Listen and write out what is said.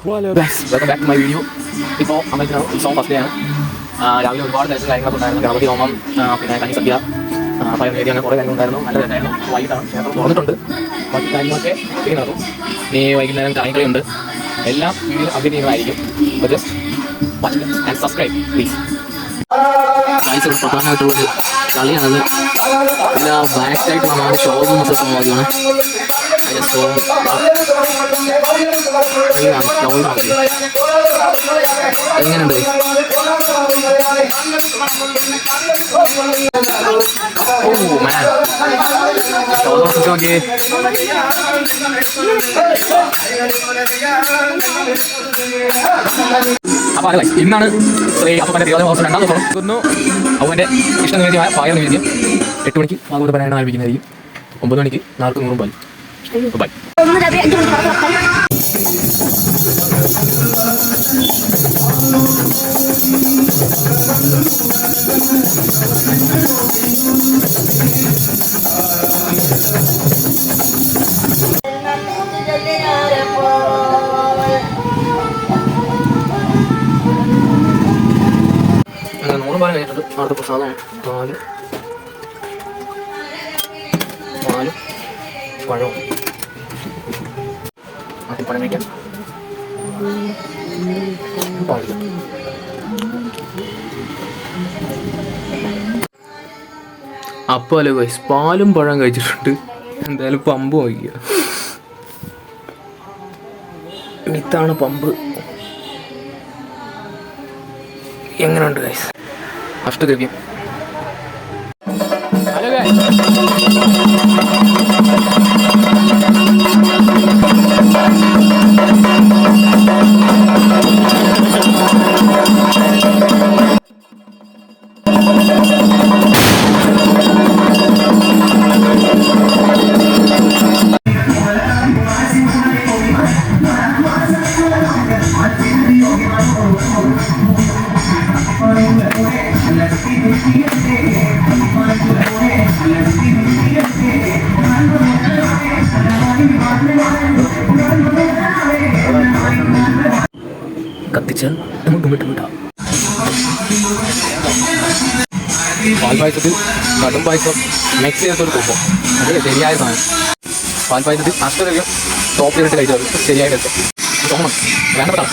Welcome back to my video. ഇപ്പോൾ അമ്പലത്തിലാണ് ഉത്സവം ഫസ്റ്റ് ഡേ ആണ്. രാവിലെ ഒരുപാട് തരത്തിൽ കാര്യങ്ങളൊക്കെ ഉണ്ടായിരുന്നു. ഗണപതി ഹോമം, പിന്നെ കനിസദ്യ, പയർവേദി, അങ്ങനെ കുറേ കാര്യങ്ങളുണ്ടായിരുന്നു. നല്ല രസമായിരുന്നു. വൈകിട്ടാണ് ക്ഷേത്രം തുറന്നിട്ടുണ്ട്. ബാക്കി കാര്യങ്ങളൊക്കെ ഒത്തിരി നടക്കും. ഇനി വൈകുന്നേരം ചായക്കളിയുണ്ട്. എല്ലാം വീഡിയോ അപ്ഡേറ്റ് ചെയ്യുന്നതായിരിക്കും. അപ്പോൾ just watch and subscribe please. കാഴ്ചകൾ പ്രധാനമായിട്ടുള്ളൊരു കളിയാണത്. പിന്നെ ബാക്ക് സൈഡ് നമ്മുടെ ഷോറൂം സംഭവമാണ്. എങ്ങനെയുണ്ട്? ഓ മാൻ, ഷോറൂം നോക്കി. അപ്പോൾ അതെ, ഇന്നാണ് ശ്രീ അപ്പൻ്റെ ദേവോത്സവം രണ്ടാം ദിവസം. അവൻ്റെ ഇഷ്ടനിവേദ്യമായ പായ നിവേദ്യം 8 മണിക്ക് ഭാഗവത പാരായണം ആരംഭിക്കുന്നതായിരിക്കും. 9 മണിക്ക് 400 പാൽ. ബൈ. അങ്ങനെ 100 പാലം കഴിഞ്ഞിട്ടുണ്ട്. അടുത്ത പ്രസാദമാണ് പാലും പഴവും. പഴം വയ്ക്കാം. പാടില്ല. അപ്പോൾ അല്ലേ ഗൈസ്, പാലും പഴം കഴിച്ചിട്ടുണ്ട്. എന്തായാലും പമ്പ് വയ്ക്കുക. ഇതാണ് പമ്പ്. എങ്ങനെയുണ്ട് ഗൈസ്? അഷ്ടദ്രവ്യം. ഹലോ ഗൈസ്, കത്തിച്ചാൽ നമുക്ക് വിട്ടുവിടാം. പാൽപ്പായസത്തിൽ കടും പായസം മിക്സ് ചെയ്തിട്ടൊരു കുമ്പം, അത് ശരിയായ സാധനം. പാൽപ്പായസത്തിൽ അഷ്ടദ്രവ്യം ടോപ്പ് ചെയ്തിട്ട് കഴിച്ചത് ശരിയായ രസം. തോന്നണം വേണ്ടപ്പെട്ടാണ്.